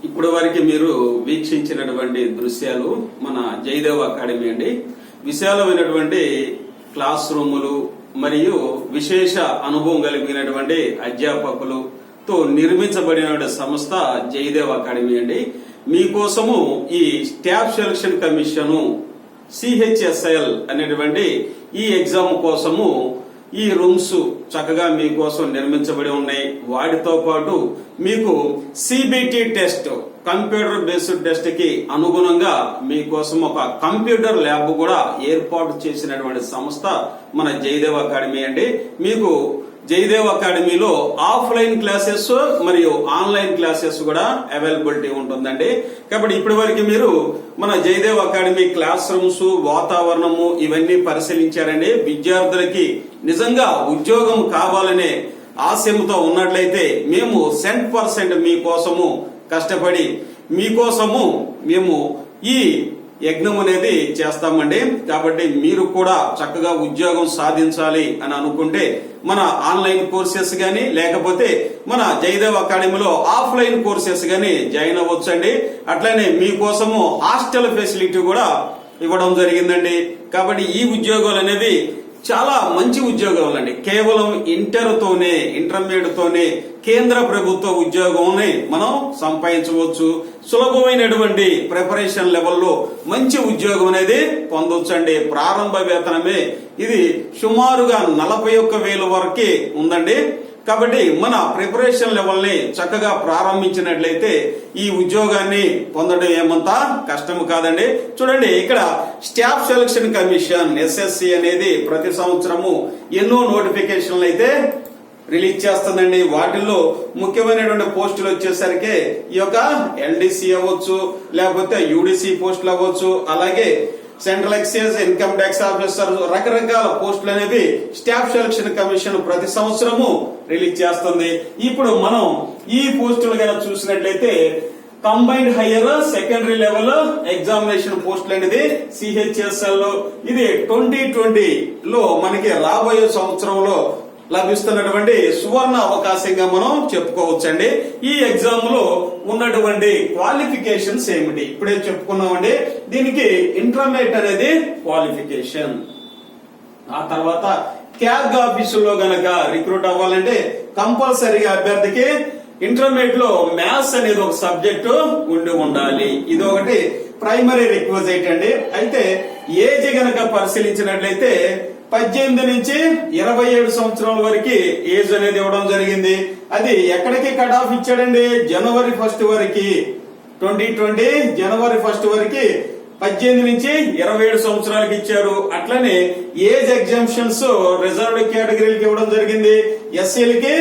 ఇప్పుడు వరకు మీరు వీక్షించినటువంటి దృశ్యాలు మన జయదేవ్ అకాడమీ అండి. విశాలమైనటువంటి క్లాస్ రూములు మరియు విశేష అనుభవం కలిగినటువంటి అధ్యాపకులతో నిర్మించబడిన సంస్థ జయదేవ్ అకాడమీ అండి. మీకోసము ఈ స్టాఫ్ సెలక్షన్ కమిషన్ CHSL అనేటువంటి ఈ ఎగ్జామ్ కోసము ఈ రూమ్స్ చక్కగా మీకోసం నిర్మించబడి ఉన్నాయి. వాటితో పాటు మీకు CBT test, computer based test కి అనుగుణంగా మీకోసం ఒక కంప్యూటర్ ల్యాబ్ కూడా ఏర్పాటు చేసినటువంటి సంస్థ మన జయదేవ్ అకాడమీ అండి. మీకు జయదేవ్ అకాడమీలో ఆఫ్లైన్ క్లాసెస్ మరియు ఆన్లైన్ క్లాసెస్ కూడా అవైలబిలిటీ ఉంటుందండి. కాబట్టి ఇప్పటి వరకు మీరు మన జయదేవ్ అకాడమీ క్లాస్ రూమ్స్, వాతావరణము ఇవన్నీ పరిశీలించారండి. విద్యార్థులకి నిజంగా ఉద్యోగం కావాలనే ఆశయంతో ఉన్నట్లయితే మేము 100% మీకోసము కష్టపడి మీకోసము మేము ఈ యజ్ఞం అనేది చేస్తామండి. కాబట్టి మీరు కూడా చక్కగా ఉద్యోగం సాధించాలి అని అనుకుంటే మన ఆన్లైన్ కోర్సెస్ గాని లేకపోతే మన జయదేవ్ అకాడమీలో ఆఫ్లైన్ కోర్సెస్ గాని జాయిన్ అవ్వచ్చండి. అట్లనే మీకోసము హాస్టల్ ఫెసిలిటీ కూడా ఇవ్వడం జరిగిందండి. కాబట్టి ఈ ఉద్యోగాలు అనేవి చాలా మంచి ఉద్యోగాలు అండి. కేవలం ఇంటర్మీడియట్ తోనే కేంద్ర ప్రభుత్వ ఉద్యోగం మనం సంపాదించవచ్చు. సులభమైనటువంటి ప్రిపరేషన్ లెవెల్లో మంచి ఉద్యోగం అనేది పొందొచ్చండి. ప్రారంభ వేతనమే ఇది సుమారుగా 41,000 వరకు ఉందండి. కాబట్టి మన ప్రిపరేషన్ లెవెల్ ని చక్కగా ప్రారంభించినట్లయితే ఈ ఉద్యోగాన్ని పొందడం ఏమంతా కష్టం కాదండి. చూడండి, ఇక్కడ స్టాఫ్ సెలక్షన్ కమిషన్ SSC అనేది ప్రతి సంవత్సరము ఎన్నో నోటిఫికేషన్లు అయితే రిలీజ్ చేస్తుందండి. వాటిల్లో ముఖ్యమైనటువంటి పోస్టులు వచ్చేసరికి ఈ యొక్క LDC అవ్వచ్చు, లేకపోతే UDC పోస్టులు అవ్వచ్చు, అలాగే central excise, income tax officer, రకరకాల పోస్టులు అనేవి స్టాఫ్ సెలక్షన్ కమిషన్ ప్రతి సంవత్సరము రిలీజ్ చేస్తుంది. ఇప్పుడు మనం ఈ పోస్టులు కనుక చూసినట్లయితే combined higher secondary level examination పోస్టులు అనేది CHSL ఇది 2020 లో మనకి రాబోయే సంవత్సరంలో లభిస్తున్నటువంటి సువర్ణ అవకాశంగా మనం చెప్పుకోవచ్చండి. ఈ ఎగ్జామ్ లో ఉన్నటువంటి క్వాలిఫికేషన్స్ ఏమిటి ఇప్పుడే చెప్పుకున్నామండి. దీనికి ఇంటర్మీడియట్ అనేది క్వాలిఫికేషన్. ఆ తర్వాత క్యాగ్ ఆఫీసుల్లో గనక రిక్రూట్ అవ్వాలంటే కంపల్సరీగా అభ్యర్థికి ఇంటర్మీడియట్ లో మ్యాథ్స్ అనేది ఒక సబ్జెక్టు ఉండాలి. ఇది ఒకటి ప్రైమరీ రిక్వజైట్ అండి. అయితే ఏజ్ గనక పరిశీలించినట్లయితే 18 నుంచి 27 సంవత్సరాల వరకు ఏజ్ అనేది ఇవ్వడం జరిగింది. అది ఎక్కడికి కట్ ఆఫ్ ఇచ్చాడండి? జనవరి 1 వరకు, 2020 జనవరి 1 వరకు 18 నుంచి 27 సంవత్సరాలకి ఇచ్చారు. అట్లనే ఏజ్ ఎగ్జామ్షన్స్ రిజర్వ్డ్ కేటగిరీలకి ఇవ్వడం జరిగింది. SCలకి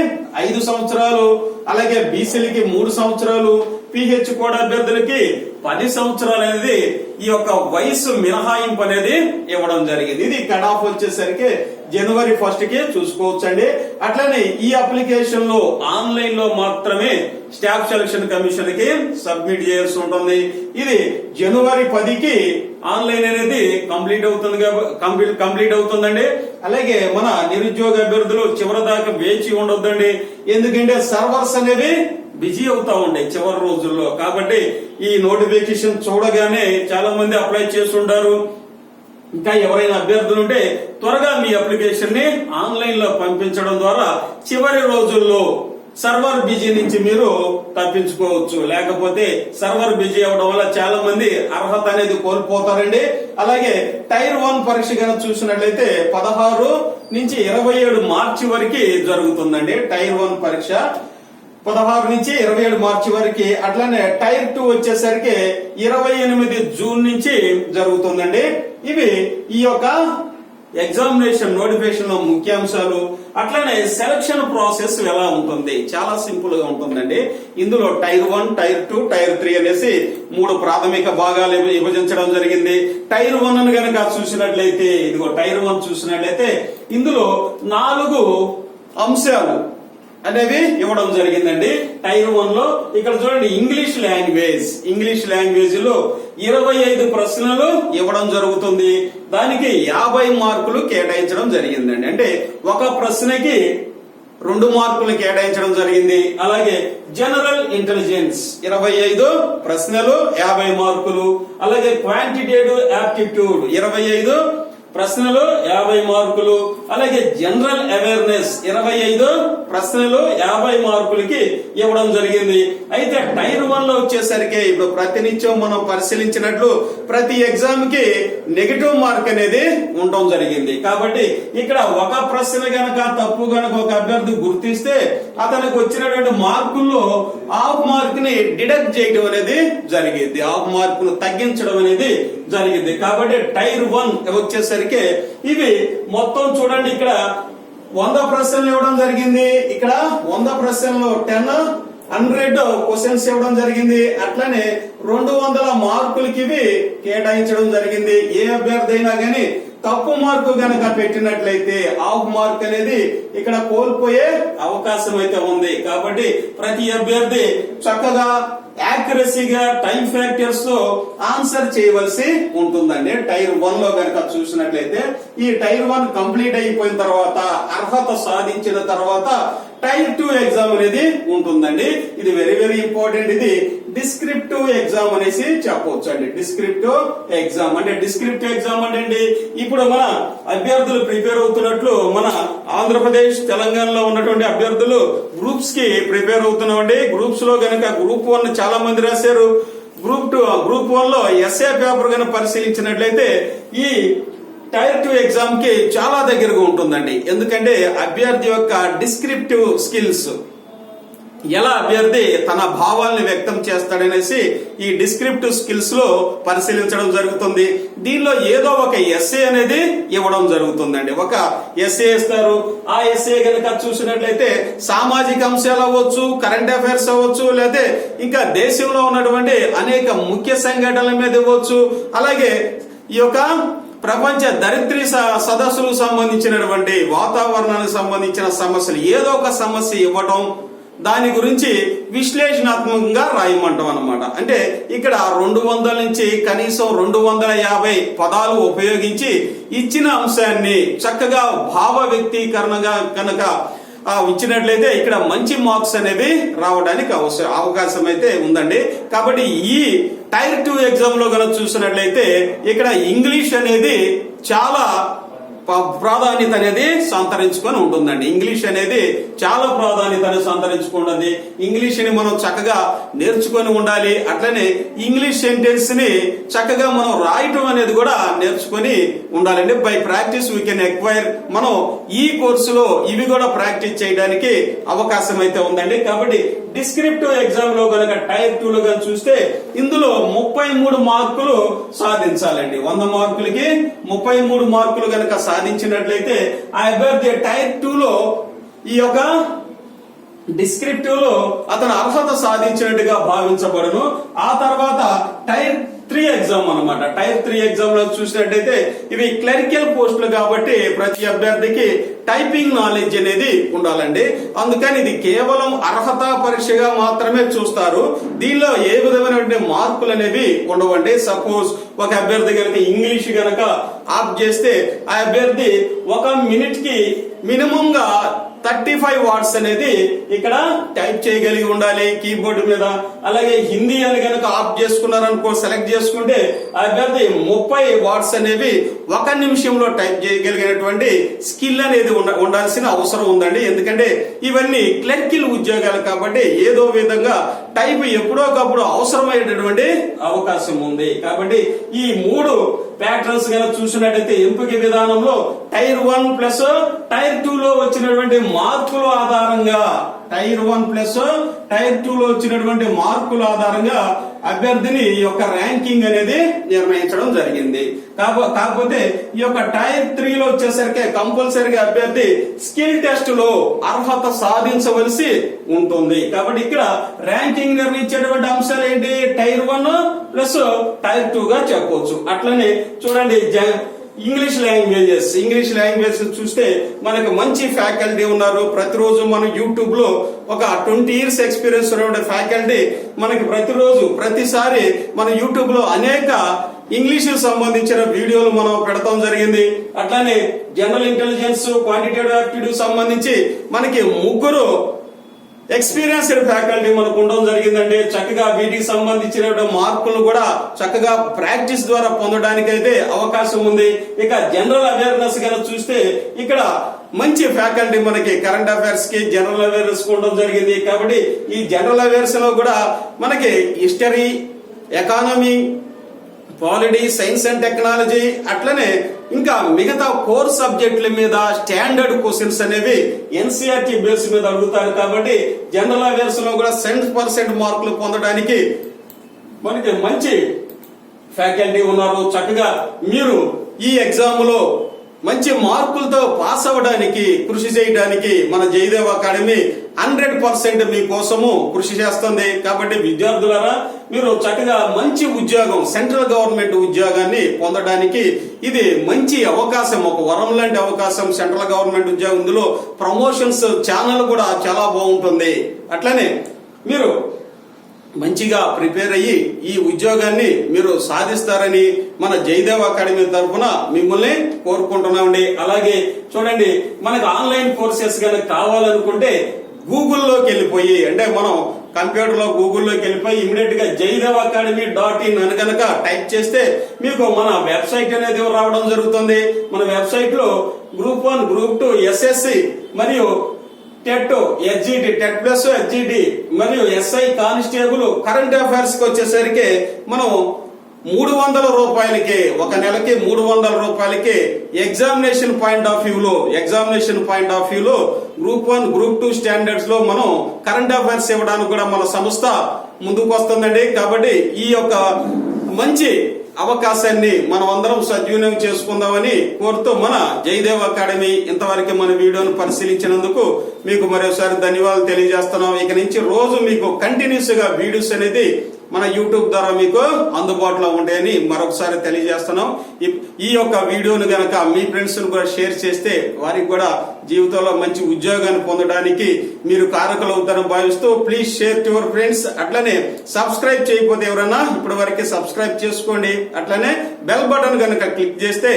5 సంవత్సరాలు, అలాగే BCలకి 3 సంవత్సరాలు, PH కోడ్ అభ్యర్థులకి 10 సంవత్సరాలు అనేది ఈ యొక్క వయసు మినహాయింపు అనేది ఇవ్వడం జరిగింది. ఇది కట్ ఆఫ్ వచ్చేసరికి జనవరి 1 కి చూసుకోవచ్చండి. అట్లనే ఈ అప్లికేషన్ లో ఆన్లైన్ లో మాత్రమే స్టాఫ్ సెలక్షన్ కమిషన్ కి సబ్మిట్ చేయాల్సి ఉంటుంది. ఇది జనవరి 10కి ఆన్లైన్ అనేది కంప్లీట్ అవుతుందండి. అలాగే మన నిరుద్యోగ అభ్యర్థులు చివరి దాకా వేచి ఉండొద్దండి. ఎందుకంటే సర్వర్స్ అనేవి బిజీ అవుతా ఉండే చివరి రోజుల్లో. కాబట్టి ఈ నోటిఫికేషన్ చూడగానే చాలా మంది అప్లై చేస్తుంటారు. ఇంకా ఎవరైనా అభ్యర్థులు ఉంటే త్వరగా మీ అప్లికేషన్ ని ఆన్లైన్ లో పంపించడం ద్వారా చివరి రోజుల్లో సర్వర్ బిజీ నుంచి మీరు తప్పించుకోవచ్చు. లేకపోతే సర్వర్ బిజీ అవడం వల్ల చాలా మంది అర్హత అనేది కోల్పోతారండి. అలాగే టైర్ 1 పరీక్ష కనుక చూసినట్లయితే 16 నుంచి 27 మార్చి వరకు జరుగుతుందండి. టైర్ 1 పరీక్ష 16 నుంచి 27 మార్చి వరకు. అట్లానే టైర్ 2 వచ్చేసరికి 28 జూన్ నుంచి జరుగుతుందండి. ఇవి ఈ యొక్క ఎగ్జామినేషన్ నోటిఫికేషన్ లో ముఖ్యాంశాలు. అట్లనే సెలక్షన్ ప్రాసెస్ ఎలా ఉంటుంది? చాలా సింపుల్ గా ఉంటుందండి. ఇందులో టైర్ 1, టైర్ 2, టైర్ 3 అనేసి 3 ప్రాథమిక భాగాలు విభజించడం జరిగింది. టైర్ 1 గనక చూసినట్లయితే, ఇదిగో టైర్ 1 చూసినట్లయితే ఇందులో 4 అంశాలు అనేవి ఇవ్వడం జరిగిందండి. టైర్ 1 లో ఇక్కడ చూడండి, ఇంగ్లీష్ లాంగ్వేజ్ లో 25 ప్రశ్నలు ఇవ్వడం జరుగుతుంది. దానికి 50 మార్కులు కేటాయించడం జరిగిందండి. అంటే ఒక ప్రశ్నకి 2 మార్కులు కేటాయించడం జరిగింది. అలాగే జనరల్ ఇంటెలిజెన్స్ 25 ప్రశ్నలు 50 మార్కులు. అలాగే క్వాంటిటేటివ్ యాప్టిట్యూడ్ 25 ప్రశ్నలు 50 మార్కులు. అలాగే జనరల్ అవేర్నెస్ 25 ప్రశ్నలు 50 మార్కులకి ఇవ్వడం జరిగింది. అయితే టైర్ 1 లో వచ్చేసరికి ఇప్పుడు ప్రతినిత్యం మనం పరిశీలించినట్లు ప్రతి ఎగ్జామ్ కి నెగటివ్ మార్క్ అనేది ఉండడం జరిగింది. కాబట్టి ఇక్కడ ఒక ప్రశ్న గనక తప్పు గనక ఒక అభ్యర్థి గుర్తిస్తే అతనికి వచ్చినటువంటి మార్కుల్లో హాఫ్ మార్క్ ని డిడక్ట్ చేయడం అనేది జరిగింది, హాఫ్ మార్క్ ను తగ్గించడం అనేది జరిగింది. కాబట్టి టైర్ 1 వచ్చేసరికి ఇవి మొత్తం చూడండి, ఇక్కడ 100 ప్రశ్నలు ఇవ్వడం జరిగింది. ఇక్కడ 100 ప్రశ్నలు 100 క్వశ్చన్స్ ఇవ్వడం జరిగింది. అట్లనే 200 మార్కులకి ఇవి కేటాయించడం జరిగింది. ఏ అభ్యర్థి అయినా గానీ తప్పు మార్కు గనక పెట్టినట్లయితే హాఫ్ మార్క్ అనేది ఇక్కడ కోల్పోయే అవకాశం అయితే ఉంది. కాబట్టి ప్రతి అభ్యర్థి చక్కగా యాక్యురసీగా టైం ఫ్యాక్టర్స్ తో ఆన్సర్ చేయవలసి ఉంటుందండి. టైర్ 1 లో గనక చూసినట్లయితే ఈ టైర్ 1 కంప్లీట్ అయిపోయిన తర్వాత అర్హత సాధించిన తర్వాత టైర్ 2 ఎగ్జామ్ అనేది ఉంటుందండి. ఇది వెరీ వెరీ ఇంపార్టెంట్. ఇది డిస్క్రిప్టివ్ ఎగ్జామ్ అనేసి చెప్పవచ్చు అండి. డిస్క్రిప్టివ్ ఎగ్జామ్ అంటే డిస్క్రిప్టివ్ ఎగ్జామ్ అంటే ఇప్పుడు మన అభ్యర్థులు ప్రిపేర్ అవుతున్నట్లు మన ఆంధ్రప్రదేశ్ తెలంగాణలో ఉన్నటువంటి అభ్యర్థులు గ్రూప్స్ కి ప్రిపేర్ అవుతున్నామండి. గ్రూప్స్ లో గనక గ్రూప్ 1 చాలా మంది రాశారు. గ్రూప్ 1 లో ఎస్ఏ పేపర్ గనక పరిశీలించినట్లయితే ఈ టైర్ 2 ఎగ్జామ్ కి చాలా దగ్గరగా ఉంటుందండి. ఎందుకంటే అభ్యర్థి యొక్క డిస్క్రిప్టివ్ స్కిల్స్, ఎలా అభ్యర్థి తన భావాల్ని వ్యక్తం చేస్తాడనేసి ఈ డిస్క్రిప్టివ్ స్కిల్స్ లో పరిశీలించడం జరుగుతుంది. దీనిలో ఏదో ఒక ఎస్ఏ అనేది ఇవ్వడం జరుగుతుందండి. ఒక ఎస్ఏ ఇస్తారు. ఆ ఎస్ఏ గనక చూసినట్లయితే సామాజిక అంశాలు అవ్వచ్చు, కరెంట్ అఫైర్స్ అవ్వచ్చు, లేదా ఇంకా దేశంలో ఉన్నటువంటి అనేక ముఖ్య సంఘటనల మీద ఇవ్వచ్చు. అలాగే ఈ యొక్క ప్రపంచ దరిద్రీ సదస్సులకు సంబంధించినటువంటి వాతావరణానికి సంబంధించిన సమస్యలు ఏదో ఒక సమస్య ఇవ్వటం, దాని గురించి విశ్లేషణాత్మకంగా రాయమంటాం అన్నమాట. అంటే ఇక్కడ 200 నుంచి కనీసం 250 పదాలు ఉపయోగించి ఇచ్చిన అంశాన్ని చక్కగా భావ వ్యక్తీకరణగా కనుక ఇచ్చినట్లయితే ఇక్కడ మంచి మార్క్స్ అనేవి రావడానికి అవకాశం అయితే ఉందండి. కాబట్టి ఈ టైర్ 2 ఎగ్జామ్ లో కనుక చూసినట్లయితే ఇక్కడ ఇంగ్లీష్ అనేది చాలా ప్రాధాన్యత అనేది సంతరించుకొని ఉంటుందండి. ఇంగ్లీష్ అనేది చాలా ప్రాధాన్యతను సంతరించుకుంటుంది. ఇంగ్లీష్ ని మనం చక్కగా నేర్చుకొని ఉండాలి. అట్లనే ఇంగ్లీష్ సెంటెన్స్ ని చక్కగా మనం రాయటం అనేది కూడా నేర్చుకొని ఉండాలండి. By practice we can acquire. మనం ఈ కోర్సులో ఇవి కూడా ప్రాక్టీస్ చేయడానికి అవకాశం అయితే ఉందండి. కాబట్టి డిస్క్రిప్టివ్ ఎగ్జామ్ లో కనుక టైర్ 2 లో కనుక చూస్తే ఇందులో 33 మార్కులు సాధించాలండి. 100 మార్కులకి 33 మార్కులు కనుక సాధించినట్లయితే ఆ అభ్యర్థి టైర్ 2 లో ఈ యొక్క డిస్క్రిప్టివ్ లో అతను అర్హత సాధించినట్టుగా భావించబడును. ఆ తర్వాత టైర్ 3 ఎగ్జామ్ అన్నమాట. టైర్ 3 ఎగ్జామ్ లో చూసినట్టయితే ఇవి క్లరికల్ పోస్టులు కాబట్టి ప్రతి అభ్యర్థికి టైపింగ్ నాలెడ్జ్ అనేది ఉండాలండి. అందుకని ఇది కేవలం అర్హత పరీక్షగా మాత్రమే చూస్తారు. దీనిలో ఏ విధమైనటువంటి మార్కులు అనేవి ఉండవండి. సపోజ్ ఒక అభ్యర్థి కనుక ఇంగ్లీష్ గనక ఆప్ చేస్తే ఆ అభ్యర్థి 1 మినిట్ కి మినిమం గా 35 వర్డ్స్ అనేది ఇక్కడ టైప్ చేయగలిగి ఉండాలి కీబోర్డు మీద. అలాగే హిందీ అని కనుక ఆప్ చేసుకున్నారనుకో, సెలెక్ట్ చేసుకుంటే ఆ అభ్యర్థి 30 వర్డ్స్ అనేవి 1 నిమిషంలో టైప్ చేయగలిగినటువంటి స్కిల్ అనేది ఉండాల్సిన అవసరం ఉందండి. ఎందుకంటే ఇవన్నీ క్లర్కిల్ ఉద్యోగాలు కాబట్టి ఏదో విధంగా టైప్ ఎప్పుడో ఒకప్పుడు అవసరమయ్యేటటువంటి అవకాశం ఉంది. కాబట్టి ఈ 3 ప్యాటర్న్స్ కనుక చూసినట్టయితే ఎంపిక విధానంలో టైర్ 1 ప్లస్ టైర్ 2 లో వచ్చినటువంటి మార్కుల ఆధారంగా, టైర్ 1 ప్లస్ టైర్ 2 లో వచ్చినటువంటి మార్కుల ఆధారంగా అభ్యర్థిని యొక్క ర్యాంకింగ్ అనేది నిర్ణయించడం జరిగింది. కాకపోతే ఈ యొక్క టైర్ 3 లో వచ్చేసరికి కంపల్సరీగా అభ్యర్థి స్కిల్ టెస్ట్ లో అర్హత సాధించవలసి ఉంటుంది. కాబట్టి ఇక్కడ ర్యాంకింగ్ నిర్ణయించేటువంటి అంశాలు ఏంటి? టైర్ 1 ప్లస్ టైర్ 2 గా చెప్పవచ్చు. అట్లనే చూడండి ఇంగ్లీష్ లాంగ్వేజెస్ చూస్తే మనకు మంచి ఫ్యాకల్టీ ఉన్నారు. ప్రతిరోజు మనం యూట్యూబ్ లో ఒక 20 years ఎక్స్పీరియన్స్ ఉన్న ఫ్యాకల్టీ మనకి ప్రతిసారి మన యూట్యూబ్ లో అనేక ఇంగ్లీష్ సంబంధించిన వీడియోలు మనం పెడతాం జరిగింది. అట్లానే జనరల్ ఇంటెలిజెన్స్, క్వాంటిటేటివ్ యాప్టిట్యూడ్ సంబంధించి మనకి 3 ఎక్స్పీరియన్స్డ్ ఫ్యాకల్టీ మనకు ఉండడం జరిగిందండి. చక్కగా వీటికి సంబంధించిన మార్కులు కూడా చక్కగా ప్రాక్టీస్ ద్వారా పొందడానికి అయితే అవకాశం ఉంది. ఇక జనరల్ అవేర్నెస్ గా చూస్తే ఇక్కడ మంచి ఫ్యాకల్టీ మనకి కరెంట్ అఫైర్స్ కి, జనరల్ అవేర్నెస్ ఉండడం జరిగింది. కాబట్టి ఈ జనరల్ అవేర్నెస్ లో కూడా మనకి history, economy, polity, science and technology, అట్లనే ఇంకా మిగతా కోర్ సబ్జెక్టుల మీద స్టాండర్డ్ క్వశ్చన్స్ అనేవి ఎన్సీఆర్టీ బేస్ మీద అడుగుతారు. కాబట్టి జనరల్ అవేర్నెస్ లో కూడా 100% మార్కులు పొందడానికి మనకి మంచి ఫ్యాకల్టీ ఉన్నారు. చక్కగా మీరు ఈ ఎగ్జామ్ లో మంచి మార్కులతో పాస్ అవ్వడానికి, కృషి చేయడానికి మన జయదేవ్ అకాడమీ 100% మీకోసము కృషి చేస్తుంది. కాబట్టి విద్యార్థులారా, మీరు చక్కగా మంచి ఉద్యోగం, సెంట్రల్ గవర్నమెంట్ ఉద్యోగాన్ని పొందడానికి ఇది మంచి అవకాశం, ఒక వరం లాంటి అవకాశం. సెంట్రల్ గవర్నమెంట్ ఉద్యోగం, ఇందులో ప్రమోషన్స్ ఛానల్ కూడా చాలా బాగుంటుంది. అట్లనే మీరు మంచిగా ప్రిపేర్ అయ్యి ఈ ఉద్యోగాన్ని మీరు సాధిస్తారని మన జయదేవ్ అకాడమీ తరఫున మిమ్మల్ని కోరుకుంటున్నామండి. అలాగే చూడండి, మనకు ఆన్లైన్ కోర్సెస్ కనుక కావాలనుకుంటే గూగుల్లోకి వెళ్ళిపోయి, అంటే మనం కంప్యూటర్ లో గూగుల్లోకి వెళ్ళిపోయి ఇమీడియట్ గా jaidevaacademy.in అని కనుక టైప్ చేస్తే మీకు మన వెబ్సైట్ అనేది రావడం జరుగుతుంది. మన వెబ్సైట్ లో గ్రూప్ 1, గ్రూప్ 2, SSC మరియు TET, HGT, TET plus HGT మరియు SI కానిస్టేబుల్, కరెంట్ అఫైర్స్ కి వచ్చేసరికి మనం 300 రూపాయలకి, ఒక నెలకి 300 రూపాయలకి ఎగ్జామినేషన్ పాయింట్ ఆఫ్ వ్యూలో గ్రూప్ 1, గ్రూప్ 2 స్టాండర్డ్స్ లో మనం కరెంట్ అఫైర్స్ ఇవ్వడానికి కూడా మన సంస్థ ముందుకు వస్తుందండి. కాబట్టి ఈ యొక్క మంచి అవకాశాన్ని మనం అందరం సద్వినియోగం చేసుకుందామని కోరుతూ మన జయదేవ్ అకాడమీ ఇంతవరకు మన వీడియోను పరిశీలించినందుకు మీకు మరోసారి ధన్యవాదాలు తెలియజేస్తున్నాం. ఇక నుంచి రోజు మీకు కంటిన్యూస్ గా వీడియోస్ అనేది మన యూట్యూబ్ ద్వారా మీకు అందుబాటులో ఉంటాయని మరొకసారి తెలియజేస్తున్నాం. ఈ యొక్క వీడియోను గనక మీ ఫ్రెండ్స్ కూడా షేర్ చేస్తే వారికి కూడా జీవితంలో మంచి ఉద్యోగాన్ని పొందడానికి మీరు కారకులు అవుతారని భావిస్తూ please share to your friends. అట్లనే సబ్స్క్రైబ్ చేయకపోతే ఎవరన్నా ఇప్పటి వరకు సబ్స్క్రైబ్ చేసుకోండి. అట్లనే బెల్ బటన్ గనక క్లిక్ చేస్తే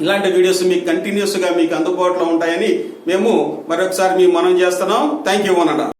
ఇలాంటి వీడియోస్ మీకు కంటిన్యూస్ గా మీకు అందుబాటులో ఉంటాయని మేము మరొకసారి మీకు మనం చేస్తున్నాం. థ్యాంక్ యూ అన్నమాట.